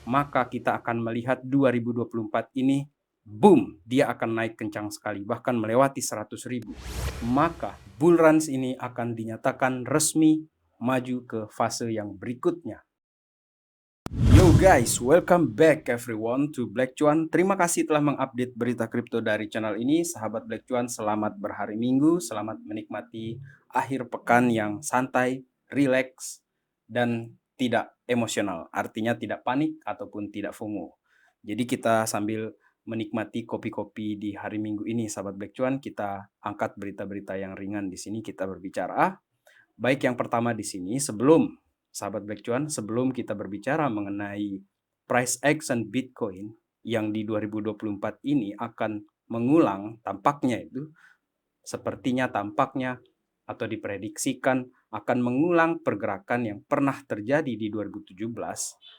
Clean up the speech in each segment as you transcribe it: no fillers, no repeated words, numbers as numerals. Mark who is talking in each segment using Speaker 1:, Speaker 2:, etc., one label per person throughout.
Speaker 1: maka kita akan melihat 2024 ini boom, dia akan naik kencang sekali, bahkan melewati 100.000. Maka bull runs ini akan dinyatakan resmi maju ke fase yang berikutnya. Yo guys, welcome back everyone to Black Cuan. Terima kasih telah mengupdate berita kripto dari channel ini. Sahabat Black Cuan, selamat berhari Minggu, selamat menikmati akhir pekan yang santai, relax, dan tidak emosional. Artinya tidak panik ataupun tidak FOMO. Jadi kita sambil menikmati kopi-kopi di hari Minggu ini, sahabat Black Cuan, kita angkat berita-berita yang ringan di sini, kita berbicara. Baik, yang pertama di sini, sahabat Black Cuan, sebelum kita berbicara mengenai price action Bitcoin yang di 2024 ini akan mengulang, tampaknya atau diprediksikan akan mengulang pergerakan yang pernah terjadi di 2017,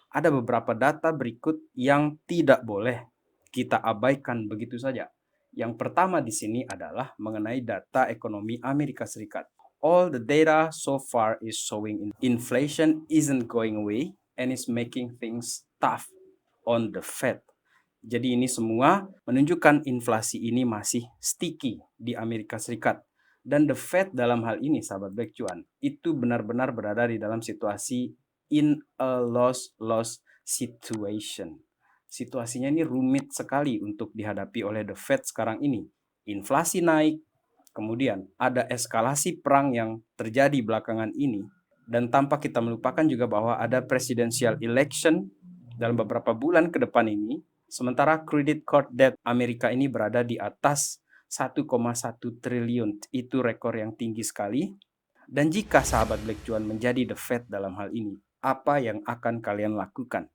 Speaker 1: ada beberapa data berikut yang tidak boleh kita abaikan begitu saja. Yang pertama di sini adalah mengenai data ekonomi Amerika Serikat. All the data so far is showing inflation isn't going away and is making things tough on the Fed. Jadi ini semua menunjukkan inflasi ini masih sticky di Amerika Serikat. Dan the Fed dalam hal ini, sahabat Black Cuan, itu benar-benar berada di dalam situasi in a loss-loss situation. Situasinya ini rumit sekali untuk dihadapi oleh the Fed sekarang ini. Inflasi naik, kemudian ada eskalasi perang yang terjadi belakangan ini, dan tanpa kita melupakan juga bahwa ada presidential election dalam beberapa bulan ke depan ini, sementara credit card debt Amerika ini berada di atas 1,1 triliun. Itu rekor yang tinggi sekali. Dan jika sahabat Black Cuan menjadi the Fed dalam hal ini, apa yang akan kalian lakukan?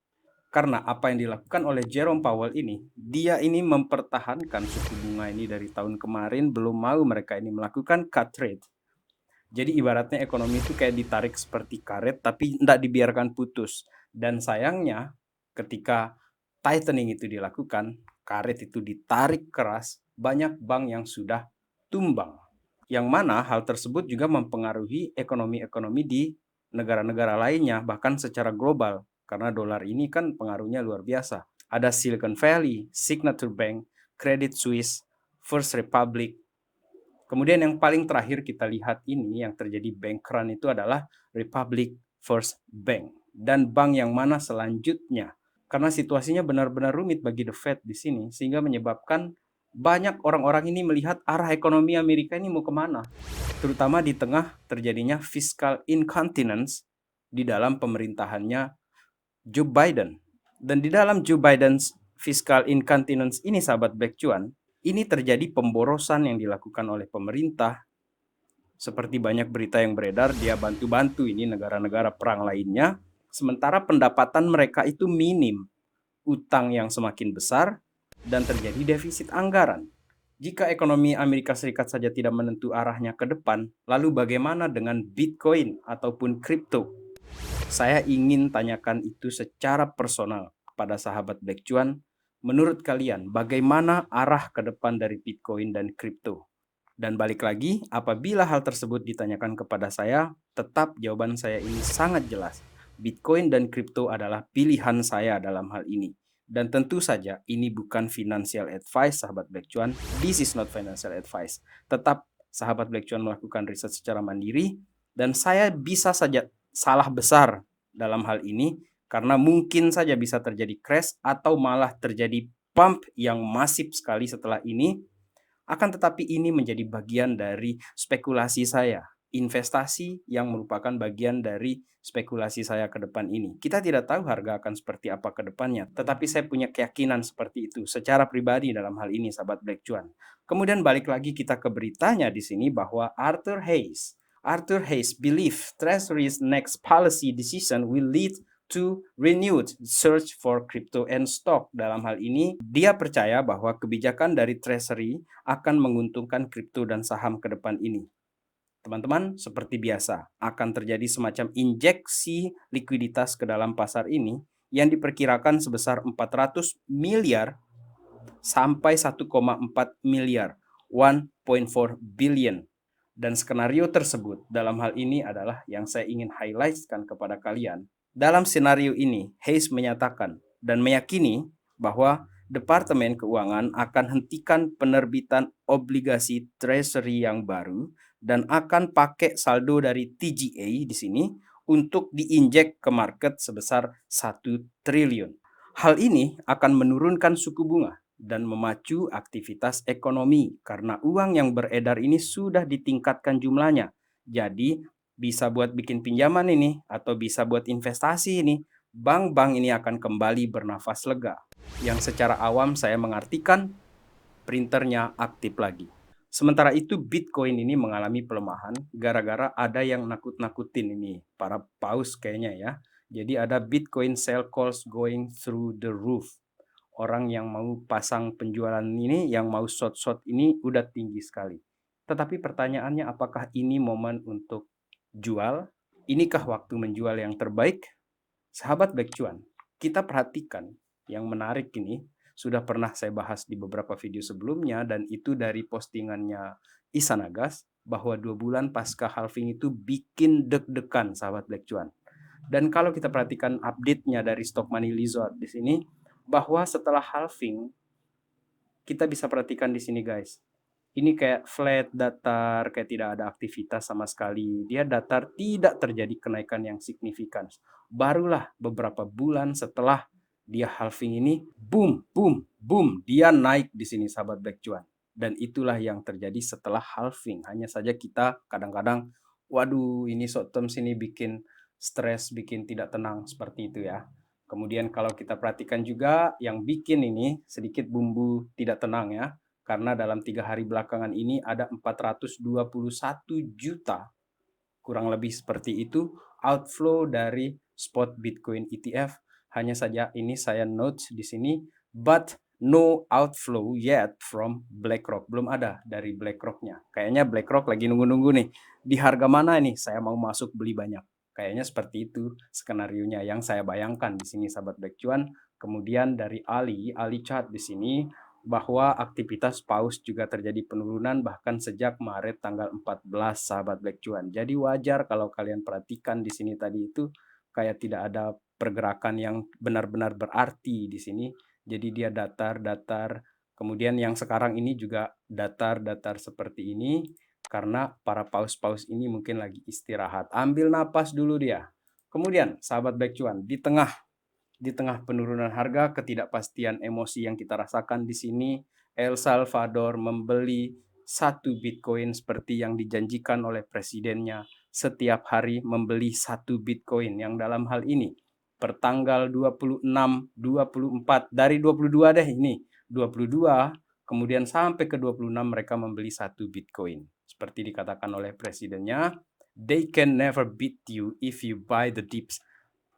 Speaker 1: Karena apa yang dilakukan oleh Jerome Powell ini, dia ini mempertahankan suku bunga ini dari tahun kemarin, belum mau mereka ini melakukan cut rate. Jadi ibaratnya ekonomi itu kayak ditarik seperti karet, tapi tidak dibiarkan putus. Dan sayangnya ketika tightening itu dilakukan, karet itu ditarik keras, banyak bank yang sudah tumbang. Yang mana hal tersebut juga mempengaruhi ekonomi-ekonomi di negara-negara lainnya, bahkan secara global. Karena dolar ini kan pengaruhnya luar biasa. Ada Silicon Valley, Signature Bank, Credit Suisse, First Republic. Kemudian yang paling terakhir kita lihat ini yang terjadi bank run itu adalah Republic First Bank. Dan bank yang mana selanjutnya. Karena situasinya benar-benar rumit bagi the Fed di sini, sehingga menyebabkan banyak orang-orang ini melihat arah ekonomi Amerika ini mau kemana. Terutama di tengah terjadinya fiscal incontinence di dalam pemerintahannya Joe Biden. Dan di dalam Joe Biden's fiscal incontinence ini, sahabat Black Cuan, ini terjadi pemborosan yang dilakukan oleh pemerintah. Seperti banyak berita yang beredar, dia bantu-bantu ini negara-negara perang lainnya, sementara pendapatan mereka itu minim. Utang yang semakin besar, dan terjadi defisit anggaran. Jika ekonomi Amerika Serikat saja tidak menentu arahnya ke depan, lalu bagaimana dengan Bitcoin ataupun kripto? Saya ingin tanyakan itu secara personal kepada sahabat Black Cuan. Menurut kalian, bagaimana arah ke depan dari Bitcoin dan kripto? Dan balik lagi, apabila hal tersebut ditanyakan kepada saya, tetap jawaban saya ini sangat jelas. Bitcoin dan kripto adalah pilihan saya dalam hal ini. Dan tentu saja ini bukan financial advice, sahabat Black Cuan. This is not financial advice. Tetap sahabat Black Cuan melakukan riset secara mandiri, dan saya bisa saja salah besar dalam hal ini, karena mungkin saja bisa terjadi crash atau malah terjadi pump yang masif sekali setelah ini. Akan tetapi ini menjadi bagian dari spekulasi saya, investasi yang merupakan bagian dari spekulasi saya ke depan ini. Kita tidak tahu harga akan seperti apa ke depannya, tetapi saya punya keyakinan seperti itu secara pribadi dalam hal ini, sahabat Black Cuan. Kemudian balik lagi kita ke beritanya di sini bahwa Arthur Hayes believe Treasury's next policy decision will lead to renewed search for crypto and stock. Dalam hal ini, dia percaya bahwa kebijakan dari Treasury akan menguntungkan kripto dan saham ke depan ini. Teman-teman, seperti biasa, akan terjadi semacam injeksi likuiditas ke dalam pasar ini yang diperkirakan sebesar 400 miliar sampai 1,4 miliar, 1.4 billion. Dan skenario tersebut dalam hal ini adalah yang saya ingin highlightkan kepada kalian. Dalam skenario ini, Hayes menyatakan dan meyakini bahwa Departemen Keuangan akan hentikan penerbitan obligasi treasury yang baru dan akan pakai saldo dari TGA di sini untuk diinjek ke market sebesar 1 triliun. Hal ini akan menurunkan suku bunga dan memacu aktivitas ekonomi karena uang yang beredar ini sudah ditingkatkan jumlahnya. Jadi bisa buat bikin pinjaman ini atau bisa buat investasi ini. Bank-bank ini akan kembali bernafas lega. Yang secara awam saya mengartikan printernya aktif lagi. Sementara itu Bitcoin ini mengalami pelemahan gara-gara ada yang nakut-nakutin ini, para paus kayaknya ya. Jadi ada Bitcoin sell calls going through the roof. Orang yang mau pasang penjualan ini, yang mau short-short ini udah tinggi sekali. Tetapi pertanyaannya apakah ini momen untuk jual? Inikah waktu menjual yang terbaik? Sahabat Black Cuan, kita perhatikan yang menarik ini sudah pernah saya bahas di beberapa video sebelumnya dan itu dari postingannya Isanagas bahwa 2 bulan pasca halving itu bikin deg-degan sahabat Black Cuan. Dan kalau kita perhatikan update-nya dari Stock Money Lizard di sini bahwa setelah halving kita bisa perhatikan di sini guys. Ini kayak flat, datar, kayak tidak ada aktivitas sama sekali. Dia datar, tidak terjadi kenaikan yang signifikan. Barulah beberapa bulan setelah dia halving ini, boom, boom, boom, dia naik di sini sahabat Black Cuan. Dan itulah yang terjadi setelah halving. Hanya saja kita kadang-kadang, waduh ini short term sini bikin stres, bikin tidak tenang seperti itu ya. Kemudian kalau kita perhatikan juga yang bikin ini sedikit bumbu tidak tenang ya. Karena dalam 3 hari belakangan ini ada 421 juta, kurang lebih seperti itu, outflow dari spot Bitcoin ETF. Hanya saja ini saya note di sini, but no outflow yet from BlackRock. Belum ada dari BlackRock-nya. Kayaknya BlackRock lagi nunggu-nunggu nih. Di harga mana nih saya mau masuk beli banyak. Kayaknya seperti itu skenarionya yang saya bayangkan di sini sahabat Black Cuan. Kemudian dari Ali chart di sini bahwa aktivitas paus juga terjadi penurunan bahkan sejak Maret tanggal 14 sahabat Black Cuan. Jadi wajar kalau kalian perhatikan di sini tadi itu kayak tidak ada pergerakan yang benar-benar berarti di sini. Jadi dia datar-datar. Kemudian yang sekarang ini juga datar-datar seperti ini karena para paus-paus ini mungkin lagi istirahat. Ambil napas dulu dia. Kemudian sahabat Black Cuan, di tengah penurunan harga, ketidakpastian emosi yang kita rasakan di sini, El Salvador membeli 1 Bitcoin seperti yang dijanjikan oleh presidennya, setiap hari membeli 1 Bitcoin yang dalam hal ini pertanggal 26, 24, dari 22 deh ini, 22, kemudian sampai ke 26 mereka membeli 1 Bitcoin. Seperti dikatakan oleh presidennya, they can never beat you if you buy the dips.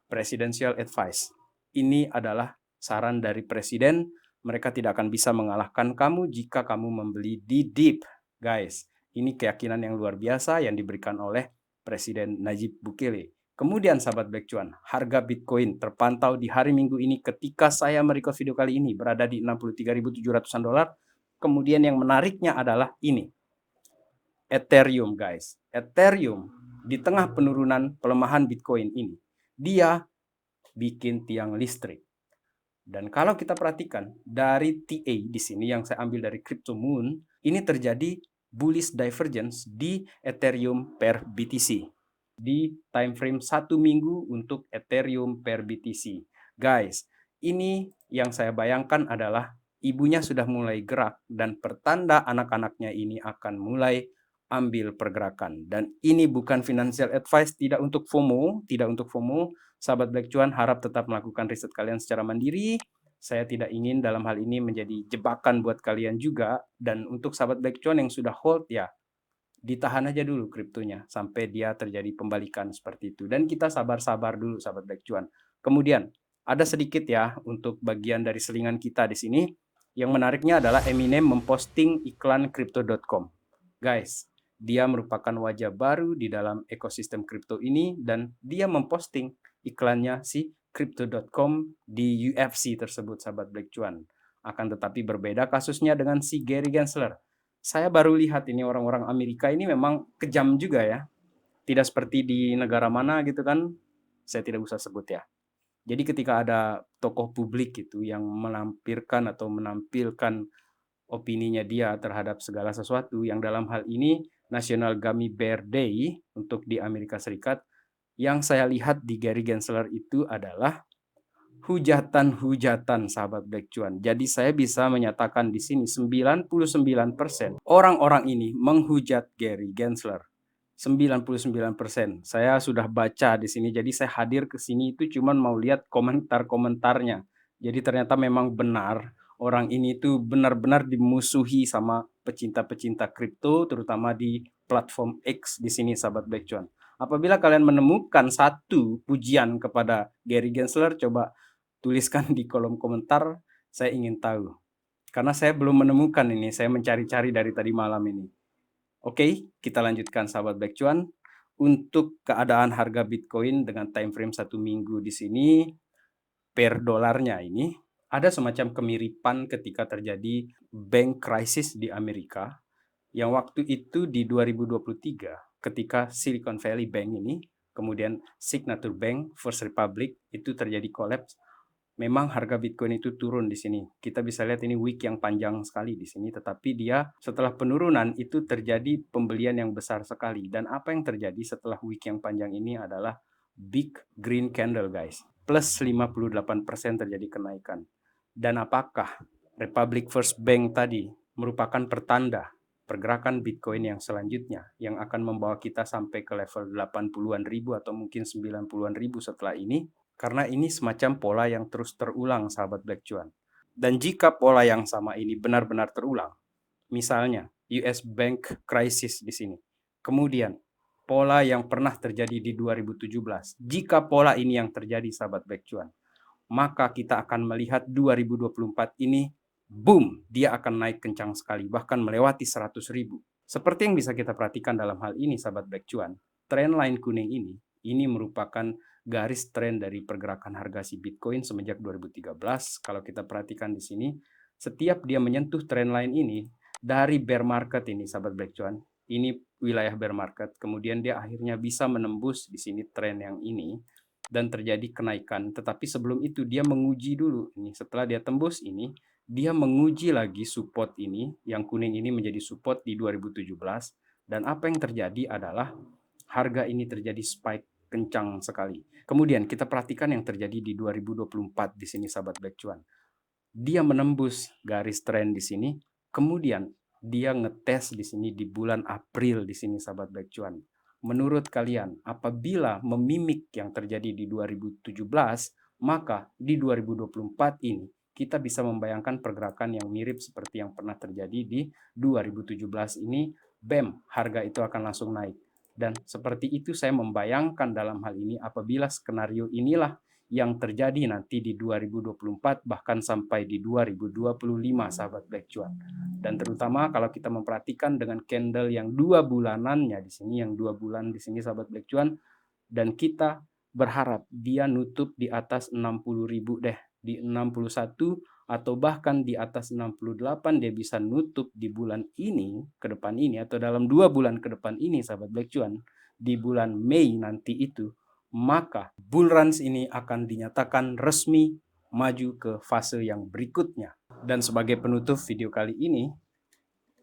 Speaker 1: Presidential advice. Ini adalah saran dari presiden, mereka tidak akan bisa mengalahkan kamu jika kamu membeli di dip. Guys, ini keyakinan yang luar biasa yang diberikan oleh Presiden Najib Bukele. Kemudian sahabat Black Cuan, harga Bitcoin terpantau di hari Minggu ini ketika saya merecord video kali ini berada di 63.700-an dolar. Kemudian yang menariknya adalah ini. Ethereum guys. Ethereum di tengah penurunan pelemahan Bitcoin ini, dia bikin tiang listrik. Dan kalau kita perhatikan dari TA di sini yang saya ambil dari Crypto Moon, ini terjadi bullish divergence di Ethereum per BTC di time frame 1 minggu untuk Ethereum per BTC. Guys, ini yang saya bayangkan adalah ibunya sudah mulai gerak dan pertanda anak-anaknya ini akan mulai ambil pergerakan. Dan ini bukan financial advice, tidak untuk FOMO, Sahabat Black Cuan harap tetap melakukan riset kalian secara mandiri. Saya tidak ingin dalam hal ini menjadi jebakan buat kalian juga. Dan untuk sahabat Black Cuan yang sudah hold ya, ditahan aja dulu kriptonya sampai dia terjadi pembalikan seperti itu. Dan kita sabar-sabar dulu sahabat Black Cuan. Kemudian ada sedikit ya untuk bagian dari selingan kita di sini. Yang menariknya adalah Eminem memposting iklan crypto.com. Guys, dia merupakan wajah baru di dalam ekosistem kripto ini dan dia memposting iklannya si crypto.com di UFC tersebut sahabat Black Cuan. Akan tetapi berbeda kasusnya dengan si Gary Gensler. Saya baru lihat ini orang-orang Amerika ini memang kejam juga ya. Tidak seperti di negara mana gitu kan. Saya tidak usah sebut ya. Jadi ketika ada tokoh publik gitu yang menampilkan opininya dia terhadap segala sesuatu, yang dalam hal ini National Gummy Bear Day untuk di Amerika Serikat, yang saya lihat di Gary Gensler itu adalah hujatan-hujatan, sahabat Black Cuan. Jadi saya bisa menyatakan di sini 99% orang-orang ini menghujat Gary Gensler. 99%. Saya sudah baca di sini, jadi saya hadir ke sini itu cuman mau lihat komentar-komentarnya. Jadi ternyata memang benar orang ini tuh benar-benar dimusuhi sama pecinta-pecinta kripto, terutama di platform X di sini, sahabat Black Cuan. Apabila kalian menemukan satu pujian kepada Gary Gensler, coba tuliskan di kolom komentar, saya ingin tahu. Karena saya belum menemukan ini, saya mencari-cari dari tadi malam ini. Oke, kita lanjutkan sahabat Black Cuan. Untuk keadaan harga Bitcoin dengan time frame 1 minggu di sini, per dolarnya ini, ada semacam kemiripan ketika terjadi bank crisis di Amerika, yang waktu itu di 2023, ketika Silicon Valley Bank ini, kemudian Signature Bank, First Republic, itu terjadi collapse. Memang harga Bitcoin itu turun di sini. Kita bisa lihat ini week yang panjang sekali di sini, tetapi dia setelah penurunan itu terjadi pembelian yang besar sekali. Dan apa yang terjadi setelah week yang panjang ini adalah big green candle, guys. Plus 58% terjadi kenaikan. Dan apakah Republic First Bank tadi merupakan pertanda pergerakan Bitcoin yang selanjutnya yang akan membawa kita sampai ke level 80-an ribu atau mungkin 90-an ribu setelah ini? Karena ini semacam pola yang terus terulang, sahabat Black Cuan. Dan jika pola yang sama ini benar-benar terulang, misalnya US Bank Crisis di sini, kemudian pola yang pernah terjadi di 2017, jika pola ini yang terjadi, sahabat Black Cuan, maka kita akan melihat 2024 ini, boom, dia akan naik kencang sekali, bahkan melewati 100 ribu. Seperti yang bisa kita perhatikan dalam hal ini, sahabat Black Cuan, trendline kuning ini merupakan garis tren dari pergerakan harga si Bitcoin semenjak 2013. Kalau kita perhatikan di sini, setiap dia menyentuh trendline ini, dari bear market ini, sahabat Black Cuan, ini wilayah bear market, kemudian dia akhirnya bisa menembus di sini tren yang ini, dan terjadi kenaikan. Tetapi sebelum itu dia menguji dulu. Ini setelah dia tembus ini, dia menguji lagi support ini, yang kuning ini menjadi support di 2017. Dan apa yang terjadi adalah harga ini terjadi spike kencang sekali. Kemudian kita perhatikan yang terjadi di 2024 di sini, sahabat Black Cuan. Dia menembus garis tren di sini, kemudian dia ngetes di sini di bulan April di sini, sahabat Black Cuan. Menurut kalian, apabila memimik yang terjadi di 2017, maka di 2024 ini kita bisa membayangkan pergerakan yang mirip seperti yang pernah terjadi di 2017 ini. BEM, harga itu akan langsung naik. Dan seperti itu saya membayangkan dalam hal ini apabila skenario inilah yang terjadi nanti di 2024 bahkan sampai di 2025, sahabat Black Cuan. Dan terutama kalau kita memperhatikan dengan candle yang 2 bulanannya di sini, yang 2 bulan di sini, sahabat Black Cuan, dan kita berharap dia nutup di atas 60.000 deh, di 61 atau bahkan di atas 68 dia bisa nutup di bulan ini ke depan ini, atau dalam 2 bulan ke depan ini, sahabat Black Cuan, di bulan Mei nanti itu, maka bull runs ini akan dinyatakan resmi maju ke fase yang berikutnya. Dan sebagai penutup video kali ini,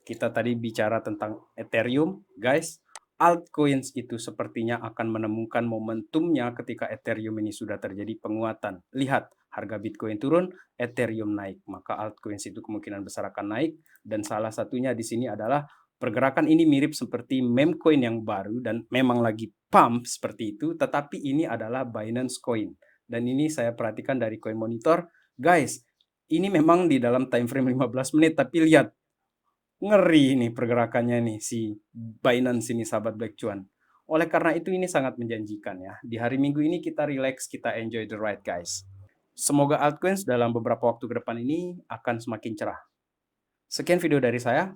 Speaker 1: kita tadi bicara tentang Ethereum, guys. Altcoins itu sepertinya akan menemukan momentumnya ketika Ethereum ini sudah terjadi penguatan. Lihat, harga Bitcoin turun, Ethereum naik, maka altcoins itu kemungkinan besar akan naik. Dan salah satunya di sini adalah pergerakan ini mirip seperti meme coin yang baru dan memang lagi pump seperti itu, tetapi ini adalah Binance Coin. Dan ini saya perhatikan dari Coin Monitor, guys, ini memang di dalam time frame 15 menit, tapi lihat, ngeri nih pergerakannya nih si Binance ini, sahabat Black Cuan. Oleh karena itu ini sangat menjanjikan ya. Di hari Minggu ini kita relax, kita enjoy the ride, guys. Semoga altcoins dalam beberapa waktu ke depan ini akan semakin cerah. Sekian video dari saya.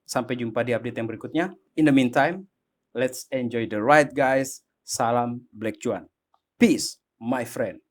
Speaker 1: Sampai jumpa di update yang berikutnya. In the meantime, let's enjoy the ride, guys. Salam Black Cuan. Peace, my friend.